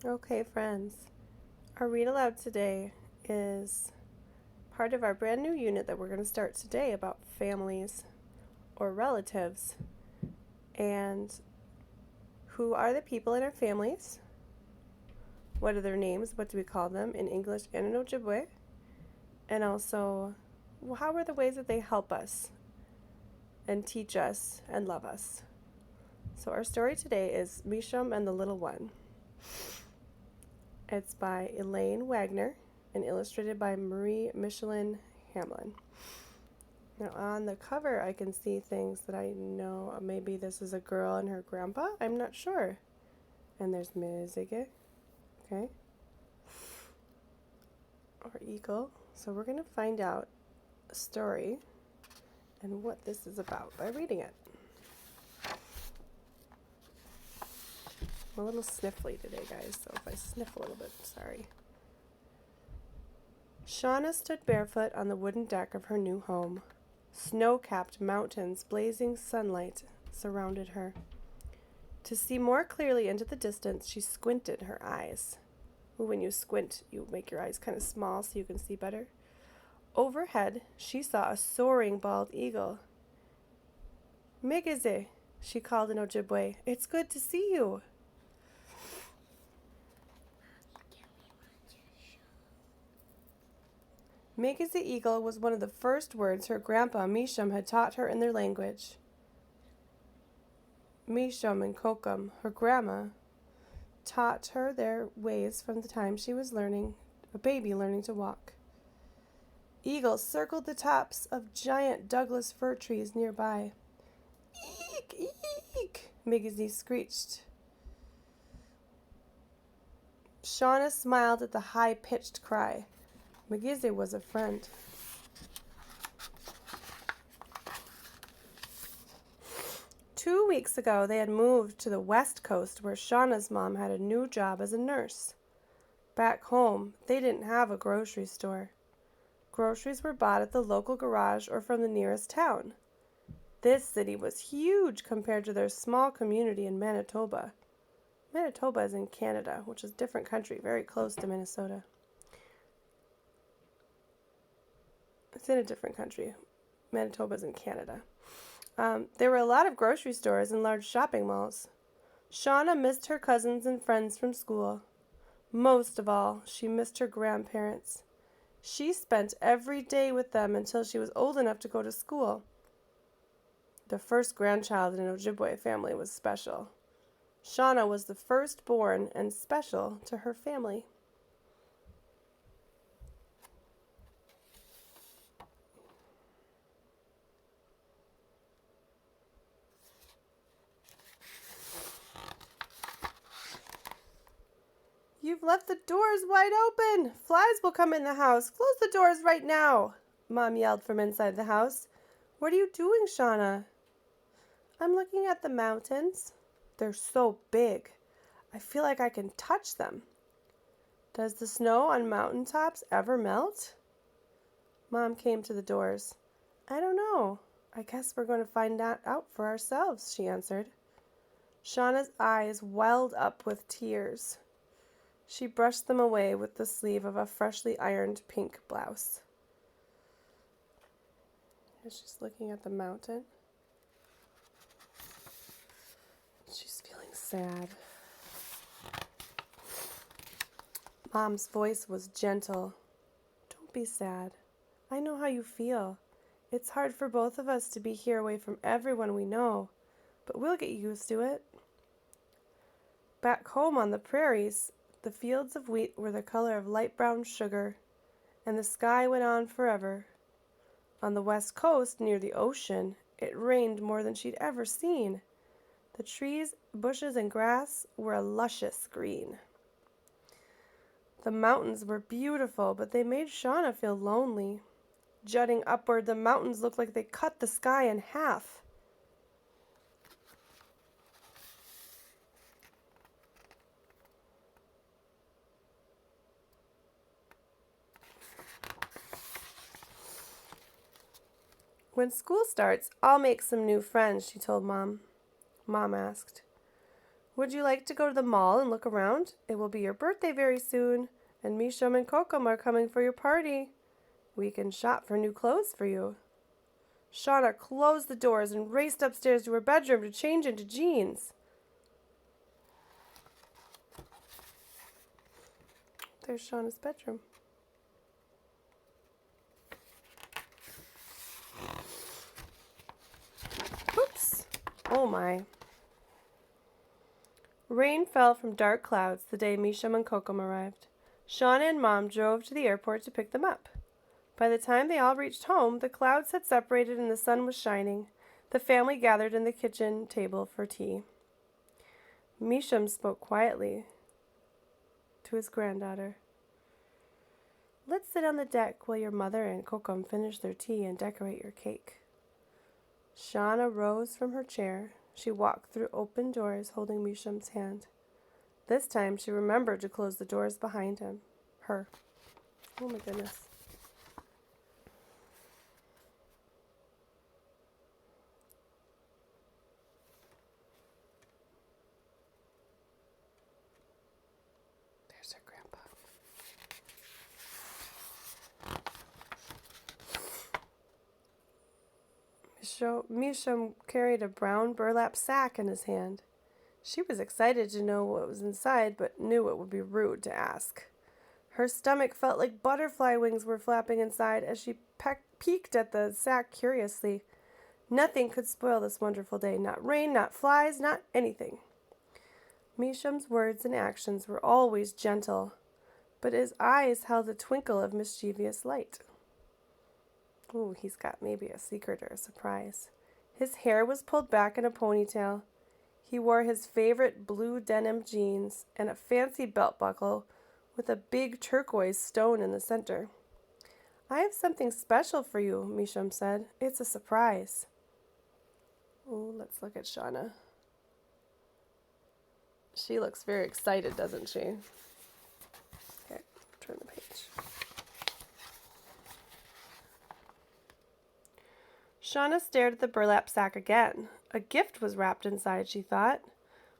Okay, friends. Our read aloud today is part of our brand new unit that we're going to start today about families or relatives and who are the people in our families, what are their names, what do we call them in English and in Ojibwe, and also how are the ways that they help us and teach us and love us. So, our story today is Meshom and the Little One. It's by Elaine Wagner and illustrated by Marie Michelin Hamlin. Now, on the cover, I can see things that I know. Maybe this is a girl and her grandpa. I'm not sure. And there's Mizige, okay, or eagle. So, we're going to find out a story and what this is about by reading it. I'm a little sniffly today, guys, so if I sniff a little bit, sorry. Shauna stood barefoot on the wooden deck of her new home. Snow-capped mountains, blazing sunlight surrounded her. To see more clearly into the distance, she squinted her eyes. When you squint, you make your eyes kind of small so you can see better. Overhead, she saw a soaring bald eagle. Megeze, she called in Ojibwe. It's good to see you. Megeze eagle was one of the first words her grandpa Meshom had taught her in their language. Meshom and Kokum, her grandma, taught her their ways from the time she was a baby learning to walk. Eagles circled the tops of giant Douglas fir trees nearby. Eek, eek, Megeze screeched. Shauna smiled at the high-pitched cry. Megeze was a friend. Two weeks ago, they had moved to the West Coast where Shauna's mom had a new job as a nurse. Back home, they didn't have a grocery store. Groceries were bought at the local garage or from the nearest town. This city was huge compared to their small community in Manitoba. Manitoba is in Canada, which is a different country, very close to Minnesota. It's in a different country. Manitoba's in Canada. There were a lot of grocery stores and large shopping malls. Shauna missed her cousins and friends from school. Most of all, she missed her grandparents. She spent every day with them until she was old enough to go to school. The first grandchild in an Ojibwe family was special. Shauna was the firstborn and special to her family. You've left the doors wide open. Flies will come in the house. Close the doors right now, Mom yelled from inside the house. What are you doing, Shauna? I'm looking at the mountains. They're so big. I feel like I can touch them. Does the snow on mountaintops ever melt? Mom came to the doors. I don't know. I guess we're going to find that out for ourselves, she answered. Shauna's eyes welled up with tears. She brushed them away with the sleeve of a freshly ironed pink blouse. She's looking at the mountain. She's feeling sad. Mom's voice was gentle. Don't be sad. I know how you feel. It's hard for both of us to be here away from everyone we know, but we'll get used to it. Back home on the prairies, the fields of wheat were the color of light brown sugar, and the sky went on forever. On the west coast, near the ocean, it rained more than she'd ever seen. The trees, bushes, and grass were a luscious green. The mountains were beautiful, but they made Shauna feel lonely. Jutting upward, the mountains looked like they cut the sky in half. When school starts, I'll make some new friends, she told Mom. Mom asked, Would you like to go to the mall and look around? It will be your birthday very soon, and Meshom and Kokom are coming for your party. We can shop for new clothes for you. Shauna closed the doors and raced upstairs to her bedroom to change into jeans. There's Shauna's bedroom. Oops. Oh my. Rain fell from dark clouds the day Meshom and Kokom arrived. Shauna and Mom drove to the airport to pick them up. By the time they all reached home, the clouds had separated and the sun was shining. The family gathered in the kitchen table for tea. Meshom spoke quietly to his granddaughter. Let's sit on the deck while your mother and Kokom finish their tea and decorate your cake. Shauna rose from her chair. She walked through open doors holding Meshom's hand. This time she remembered to close the doors behind her. Oh my goodness. There's her grandpa. Meshom carried a brown burlap sack in his hand. She was excited to know what was inside, but knew it would be rude to ask. Her stomach felt like butterfly wings were flapping inside as she peeked at the sack curiously. Nothing could spoil this wonderful day, not rain, not flies, not anything. Meshom's words and actions were always gentle, but his eyes held a twinkle of mischievous light. Ooh, he's got maybe a secret or a surprise. His hair was pulled back in a ponytail. He wore his favorite blue denim jeans and a fancy belt buckle with a big turquoise stone in the center. I have something special for you, Meshom said. It's a surprise. Oh, let's look at Shauna. She looks very excited, doesn't she? Okay, turn the page. Shauna stared at the burlap sack again. A gift was wrapped inside, she thought.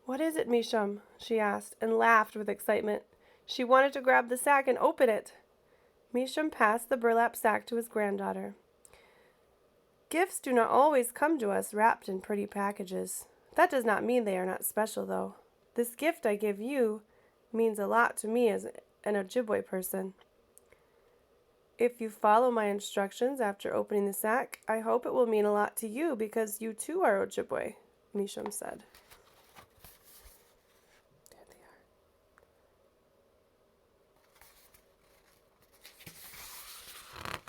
What is it, Meshom? She asked, and laughed with excitement. She wanted to grab the sack and open it. Meshom passed the burlap sack to his granddaughter. Gifts do not always come to us wrapped in pretty packages. That does not mean they are not special, though. This gift I give you means a lot to me as an Ojibwe person. If you follow my instructions after opening the sack, I hope it will mean a lot to you because you too are Ojibwe, Meshom said. There they are.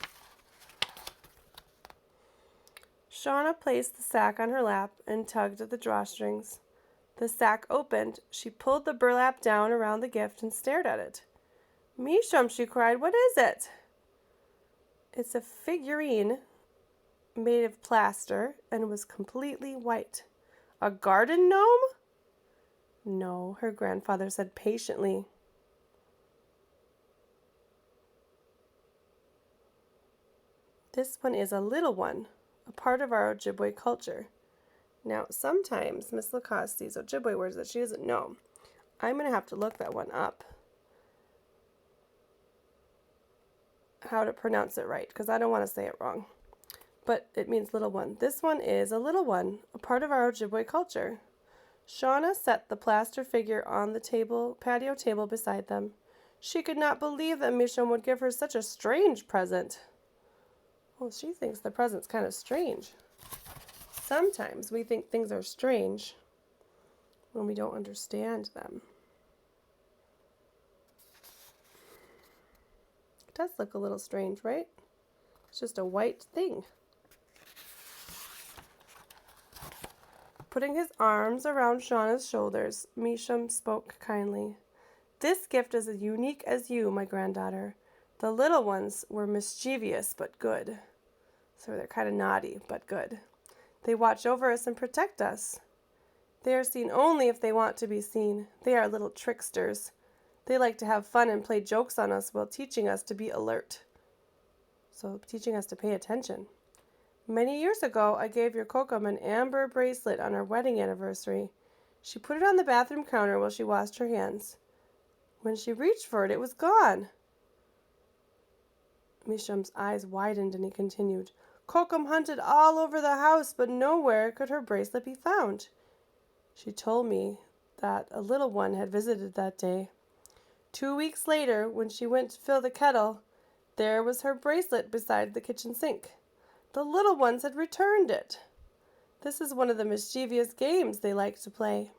Shauna placed the sack on her lap and tugged at the drawstrings. The sack opened. She pulled the burlap down around the gift and stared at it. Meshom, she cried, what is it? It's a figurine made of plaster and was completely white. A garden gnome? No, her grandfather said patiently. This one is a little one, a part of our Ojibwe culture. Now, sometimes Miss Lacoste sees Ojibwe words that she doesn't know. I'm going to have to look that one up. How to pronounce it right, because I don't want to say it wrong. But it means little one. This one is a little one, a part of our Ojibwe culture. Shauna set the plaster figure on the patio table beside them. She could not believe that Meshom would give her such a strange present. Well, she thinks the present's kind of strange. Sometimes we think things are strange when we don't understand them. It does look a little strange, right? It's just a white thing. Putting his arms around Shauna's shoulders, Meshom spoke kindly. This gift is as unique as you, my granddaughter. The little ones were mischievous but good. So they're kind of naughty but good. They watch over us and protect us. They are seen only if they want to be seen. They are little tricksters. They like to have fun and play jokes on us while teaching us to be alert. So teaching us to pay attention. Many years ago, I gave your Kokom an amber bracelet on our wedding anniversary. She put it on the bathroom counter while she washed her hands. When she reached for it, it was gone. Meshom's eyes widened and he continued, Kokum hunted all over the house, but nowhere could her bracelet be found. She told me that a little one had visited that day. 2 weeks later, when she went to fill the kettle, there was her bracelet beside the kitchen sink. The little ones had returned it. This is one of the mischievous games they like to play.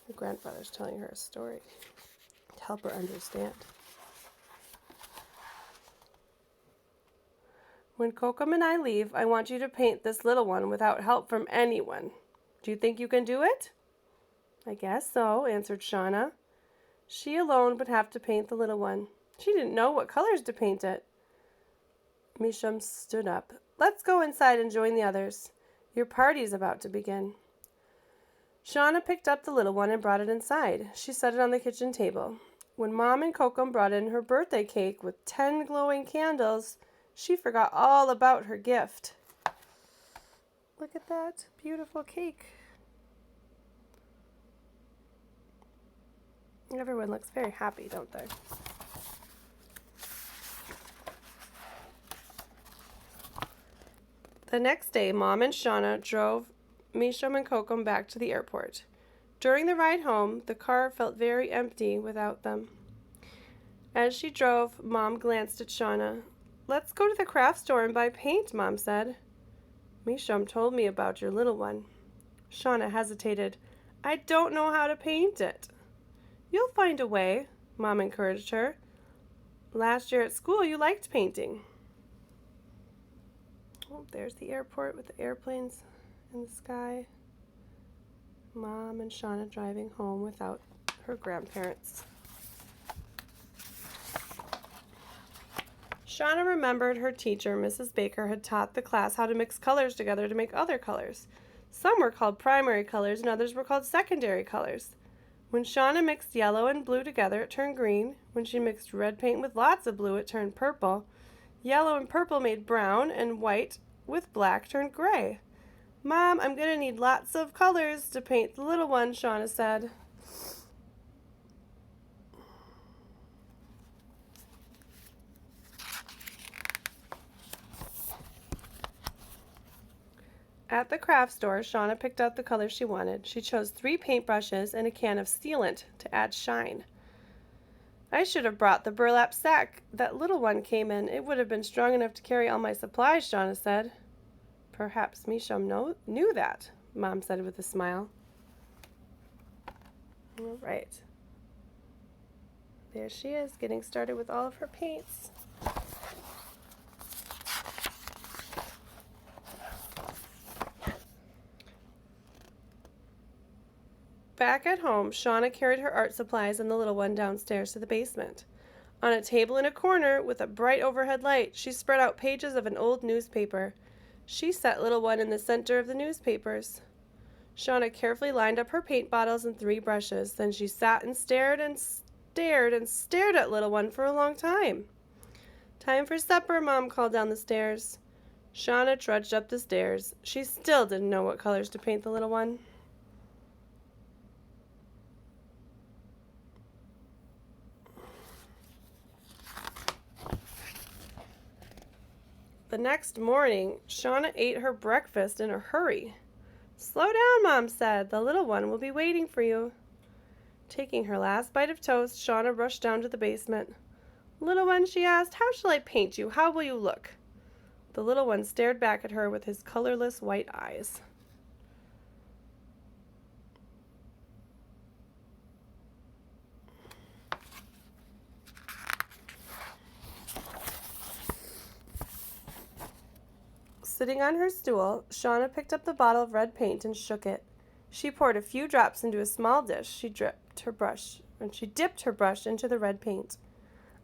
Her grandfather's telling her a story to help her understand. When Kokum and I leave, I want you to paint this little one without help from anyone. Do you think you can do it? I guess so, answered Shauna. She alone would have to paint the little one. She didn't know what colors to paint it. Meshom stood up. Let's go inside and join the others. Your party's about to begin. Shauna picked up the little one and brought it inside. She set it on the kitchen table. When Mom and Kokum brought in her birthday cake with 10 glowing candles, she forgot all about her gift. Look at that beautiful cake. Everyone looks very happy, don't they? The next day, Mom and Shauna drove Meshom and Kokum back to the airport. During the ride home, the car felt very empty without them. As she drove, Mom glanced at Shauna. Let's go to the craft store and buy paint, Mom said. Meshom told me about your little one. Shauna hesitated. I don't know how to paint it. You'll find a way, Mom encouraged her. Last year at school, you liked painting. Oh, there's the airport with the airplanes in the sky. Mom and Shauna driving home without her grandparents. Shauna remembered her teacher, Mrs. Baker, had taught the class how to mix colors together to make other colors. Some were called primary colors and others were called secondary colors. When Shauna mixed yellow and blue together, it turned green. When she mixed red paint with lots of blue, it turned purple. Yellow and purple made brown, and white with black turned gray. Mom, I'm going to need lots of colors to paint the little one, Shauna said. At the craft store, Shauna picked out the colors she wanted. She chose 3 paintbrushes and a can of sealant to add shine. I should have brought the burlap sack that little one came in. It would have been strong enough to carry all my supplies, Shauna said. Perhaps Meshom knew that, Mom said with a smile. All right. There she is, getting started with all of her paints. Back at home, Shauna carried her art supplies and the little one downstairs to the basement. On a table in a corner with a bright overhead light, she spread out pages of an old newspaper. She set little one in the center of the newspapers. Shauna carefully lined up her paint bottles and 3 brushes. Then she sat and stared and stared and stared at little one for a long time. Time for supper, Mom called down the stairs. Shauna trudged up the stairs. She still didn't know what colors to paint the little one. The next morning, Shauna ate her breakfast in a hurry. Slow down, Mom said. The little one will be waiting for you. Taking her last bite of toast, Shauna rushed down to the basement. Little one, she asked, how shall I paint you? How will you look? The little one stared back at her with his colorless white eyes. Sitting on her stool, Shauna picked up the bottle of red paint and shook it. She poured a few drops into a small dish. She dipped her brush into the red paint.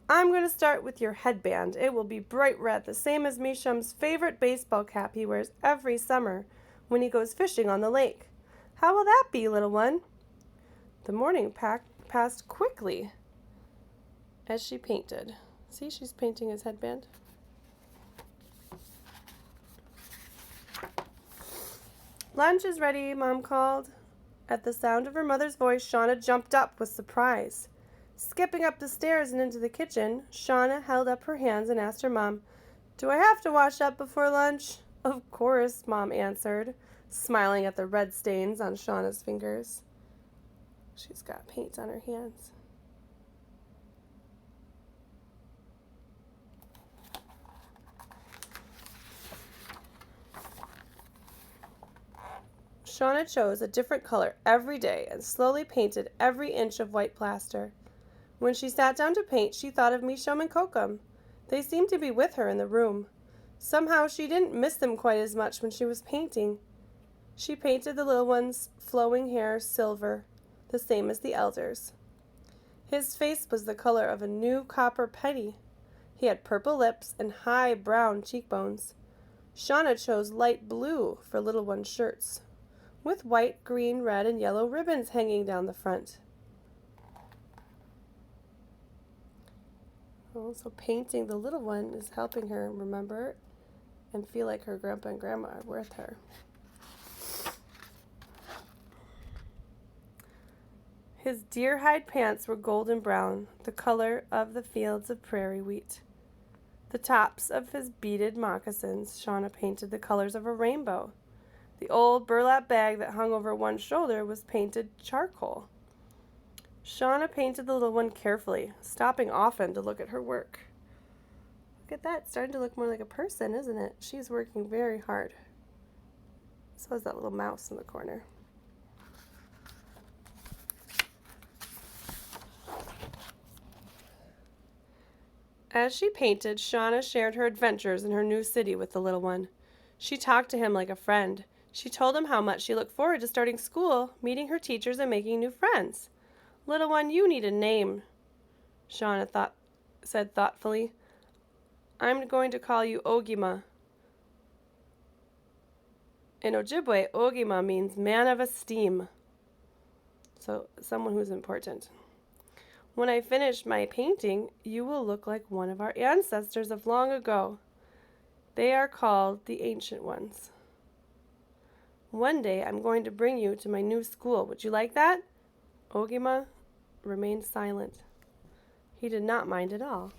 I'm going to start with your headband. It will be bright red, the same as Meshom's favorite baseball cap he wears every summer when he goes fishing on the lake. How will that be, little one? The morning passed quickly as she painted. See, she's painting his headband. Lunch is ready, Mom called. At the sound of her mother's voice, Shauna jumped up with surprise. Skipping up the stairs and into the kitchen, Shauna held up her hands and asked her mom, "Do I have to wash up before lunch?" "Of course," Mom answered, smiling at the red stains on Shauna's fingers. She's got paint on her hands. Shauna chose a different color every day and slowly painted every inch of white plaster. When she sat down to paint, she thought of Meshom and Kokum. They seemed to be with her in the room. Somehow she didn't miss them quite as much when she was painting. She painted the little one's flowing hair silver, the same as the elders'. His face was the color of a new copper penny. He had purple lips and high brown cheekbones. Shauna chose light blue for little one's shirts, with white, green, red, and yellow ribbons hanging down the front. So painting the little one is helping her remember and feel like her grandpa and grandma are with her. His deer hide pants were golden brown, the color of the fields of prairie wheat. The tops of his beaded moccasins, Shauna painted the colors of a rainbow. The old burlap bag that hung over one shoulder was painted charcoal. Shauna painted the little one carefully, stopping often to look at her work. Look at that, it's starting to look more like a person, isn't it? She's working very hard. So is that little mouse in the corner. As she painted, Shauna shared her adventures in her new city with the little one. She talked to him like a friend. She told him how much she looked forward to starting school, meeting her teachers, and making new friends. "Little one, you need a name," Shauna said thoughtfully. "I'm going to call you Ogima." In Ojibwe, Ogima means man of esteem, so someone who's important. "When I finish my painting, you will look like one of our ancestors of long ago. They are called the Ancient Ones. One day I'm going to bring you to my new school. Would you like that?" Ogima remained silent. He did not mind at all.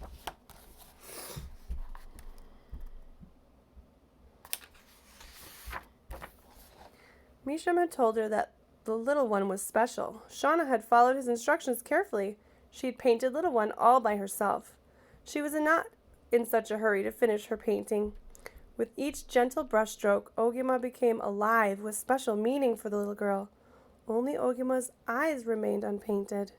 Meshom had told her that the little one was special. Shauna had followed his instructions carefully. She had painted little one all by herself. She was not in such a hurry to finish her painting. With each gentle brushstroke, Ogima became alive with special meaning for the little girl. Only Ogima's eyes remained unpainted.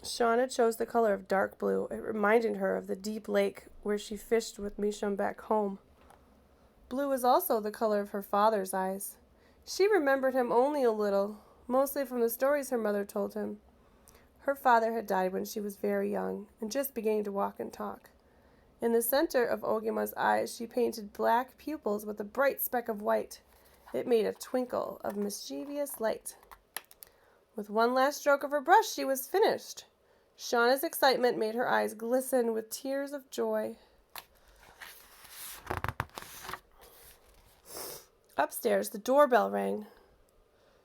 Shauna chose the color of dark blue. It reminded her of the deep lake where she fished with Meshom back home. Blue was also the color of her father's eyes. She remembered him only a little, mostly from the stories her mother told him. Her father had died when she was very young and just beginning to walk and talk. In the center of Ogima's eyes, she painted black pupils with a bright speck of white. It made a twinkle of mischievous light. With one last stroke of her brush, she was finished. Shauna's excitement made her eyes glisten with tears of joy. Upstairs, the doorbell rang.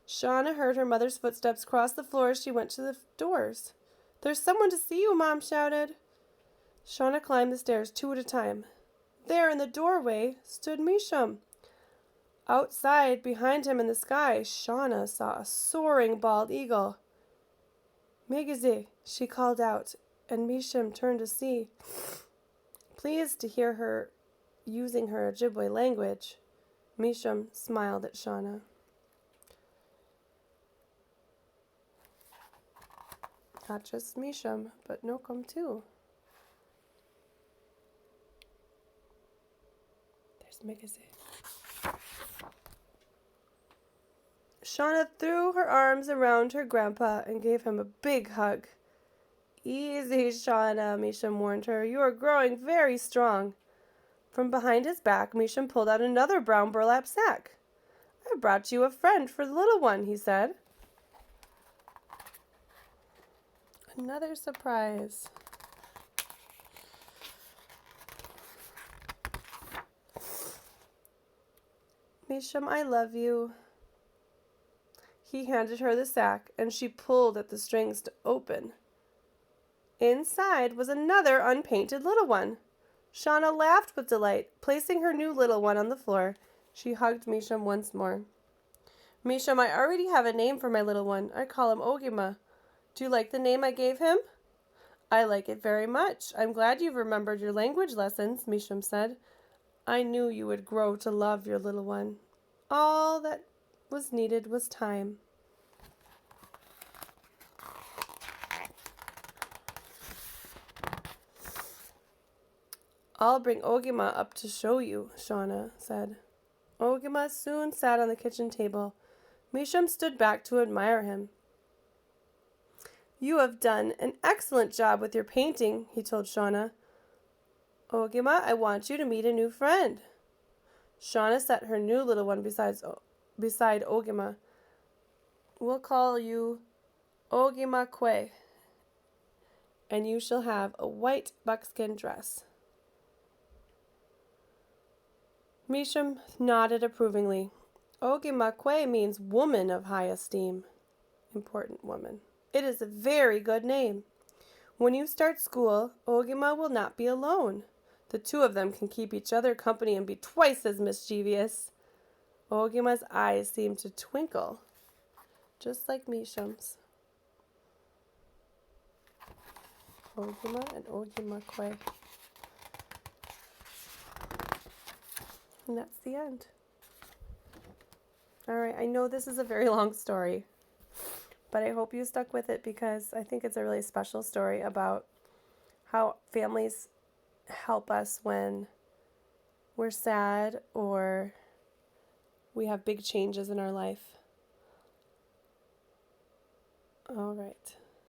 Shauna heard her mother's footsteps cross the floor as she went to the doors. "There's someone to see you," Mom shouted. Shauna climbed the stairs 2 at a time. There in the doorway stood Meshom. Outside, behind him in the sky, Shauna saw a soaring bald eagle. "Megeze," she called out, and Meshom turned to see. Pleased to hear her using her Ojibwe language, Meshom smiled at Shauna. Not just Meshom, but Nokum too. There's Megeze. Shauna threw her arms around her grandpa and gave him a big hug. "Easy, Shauna," Meshom warned her. "You are growing very strong." From behind his back, Meshom pulled out another brown burlap sack. "I brought you a friend for the little one," he said. Another surprise. Meshom, I love you. He handed her the sack, and she pulled at the strings to open. Inside was another unpainted little one. Shauna laughed with delight. Placing her new little one on the floor, she hugged Meshom once more. Meshom, I already have a name for my little one. I call him Ogima. Do you like the name I gave him? I like it very much. I'm glad you've remembered your language lessons, Meshom said. I knew you would grow to love your little one. All that was needed was time. I'll bring Ogima up to show you, Shauna said. Ogima soon sat on the kitchen table. Meshom stood back to admire him. You have done an excellent job with your painting, he told Shauna. Ogima, I want you to meet a new friend. Shauna set her new little one beside Ogima. We'll call you Ogima Kwe, and you shall have a white buckskin dress. Meshom nodded approvingly. Ogima Kwe means woman of high esteem. Important woman. It is a very good name. When you start school, Ogima will not be alone. The two of them can keep each other company and be twice as mischievous. Ogima's eyes seemed to twinkle, just like Meshom's. Ogima and Ogima Kwe. And that's the end. All right, I know this is a very long story, but I hope you stuck with it because I think it's a really special story about how families help us when we're sad or we have big changes in our life. All right.